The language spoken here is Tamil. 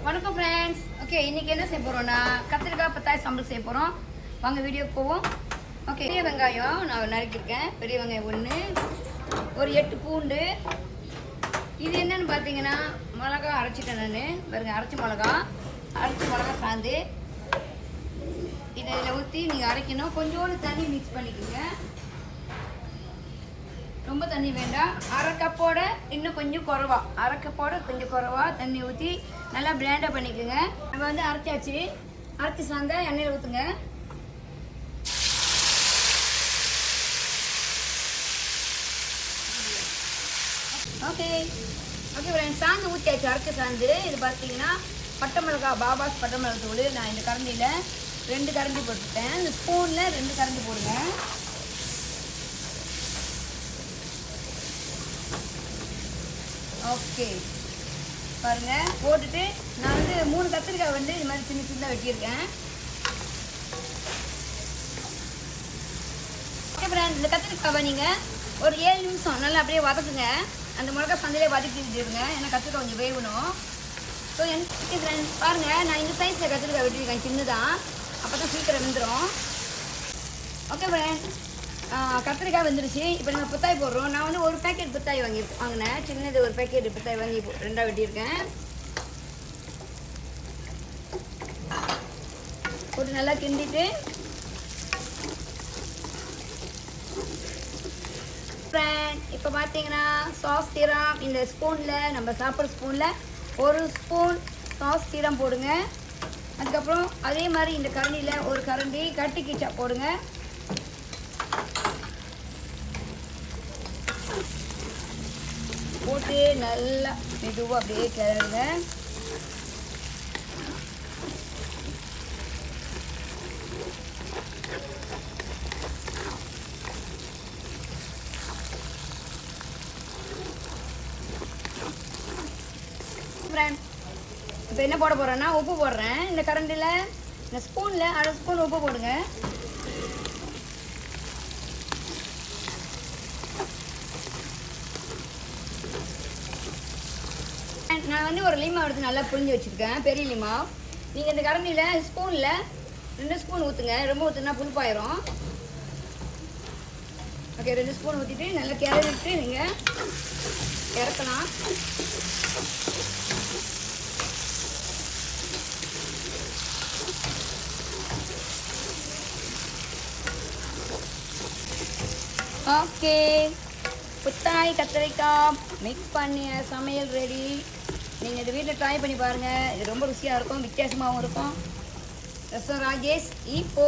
வணக்கம் ஃப்ரெண்ட்ஸ். ஓகே, இன்னைக்கு என்ன செய்ய போறோம்னா கத்திரிக்காய் பத்தாய் சம்பல் செய்ய போறோம். வாங்க வீடியோக்கு போவோம். ஓகே, பெரிய வெங்காயம் நான் நறுக்கியிருக்கேன். பெரிய வெங்காயம் 1, ஒரு 8 பூண்டு. இது என்னன்னு பார்த்தீங்கன்னா மிளகா அரைச்சிட்டேன் நான். பாருங்க, அரைச்ச மிளகா சாந்து இதில் ஊற்றி நீங்கள் அரைக்கணும். கொஞ்சோண்டு தண்ணி மிக்ஸ் பண்ணிக்கோங்க. ரொம்ப தண்ணி வேண்டாம். அரை கப்போட கொஞ்சம் குறவா தண்ணி ஊற்றி நல்லா பிளேண்டாக பண்ணிக்கோங்க. நம்ம வந்து அரைச்சி சாந்தா எண்ணெயில் ஊற்றுங்க. ஓகே ஃப்ரெண்ட்ஸ், சாந்து ஊற்றியாச்சு. அரைச்ச சாந்து இது பார்த்தீங்கன்னா பட்டை மிளகா, பாபாஸ் பட்டை மிளகா தூள். நான் இந்த கரண்டியில் 2 கரண்டி போட்டுட்டேன். இந்த ஸ்பூனில் 2 கரண்டி போடுங்க. ஓகே பாருங்க, போட்டுட்டு நான் வந்து 3 கத்திரிக்காய் வந்து இது மாதிரி சின்ன சின்னதாக வெட்டியிருக்கேன். ஓகே ஃப்ரெண்ட், இந்த கத்திரிக்காவை நீங்கள் ஒரு 7 நிமிஷம் நல்லா அப்படியே வதக்குங்க. அந்த மிளகா சந்தையிலே வதக்கிட்டுருங்க, ஏன்னா கத்திரிக்காய் கொஞ்சம் வேகணும். ஸோ எனக்கு ஃப்ரெண்ட் பாருங்கள், நான் இந்த சைஸில் கத்திரிக்காய் வெட்டியிருக்கேன், சின்னதான். அப்போ தான் சீக்கிரம் வெந்துடும். ஓகே ஃப்ரெண்ட், கத்திரிக்காய் வந்துருச்சு. இப்போ நம்ம புத்தாய் போடுறோம். நான் வந்து ஒரு பேக்கெட் புத்தாய் வாங்கினேன். சின்னது ஒரு பேக்கெட் புத்தாய் வாங்கி 2ஆக வெட்டியிருக்கேன். போட்டு நல்லா கிண்டிட்டு ஃப்ரெண்ட் இப்போ பார்த்தீங்கன்னா சாஸ் சீரம் இந்த ஸ்பூனில், நம்ம சாப்பிட்ற ஸ்பூனில் 1 ஸ்பூன் சாஸ் சீரம் போடுங்க. அதுக்கப்புறம் அதே மாதிரி இந்த கரண்டியில் 1 கரண்டி கட்டி கிச்சா போடுங்க. போட்டு நல்லா மெதுவாக அப்படியே கிளறுங்க. இப்போ என்ன போட போகிறேன்னா உப்பு போடுறேன். இந்த கரண்டியில், இந்த ஸ்பூனில் 1/2 ஸ்பூன் உப்பு போடுங்க. நான் வந்து ஒரு லீமா எடுத்து நல்லா புழிஞ்சு வச்சுருக்கேன், பெரிய லீமா. நீங்கள் இந்த கரண்டியில் ஸ்பூனில் 2 ஸ்பூன் ஊற்றுங்க. ரொம்ப ஊற்றுனா புளிப்பாயிரும். ஓகே, 2 ஸ்பூன் ஊற்றிட்டு நல்லா கிளறிட்டு நீங்கள் இறக்கலாம். ஓகே, புத்தாய் கத்திரிக்காய் மிக்ஸ் பண்ணி சமையல் ரெடி. நீங்கள் இந்த வீட்டில் ட்ரை பண்ணி பாருங்கள். இது ரொம்ப ருசியாக இருக்கும், வித்தியாசமாகவும் இருக்கும். ரசம் ராஜேஷ் இப்போ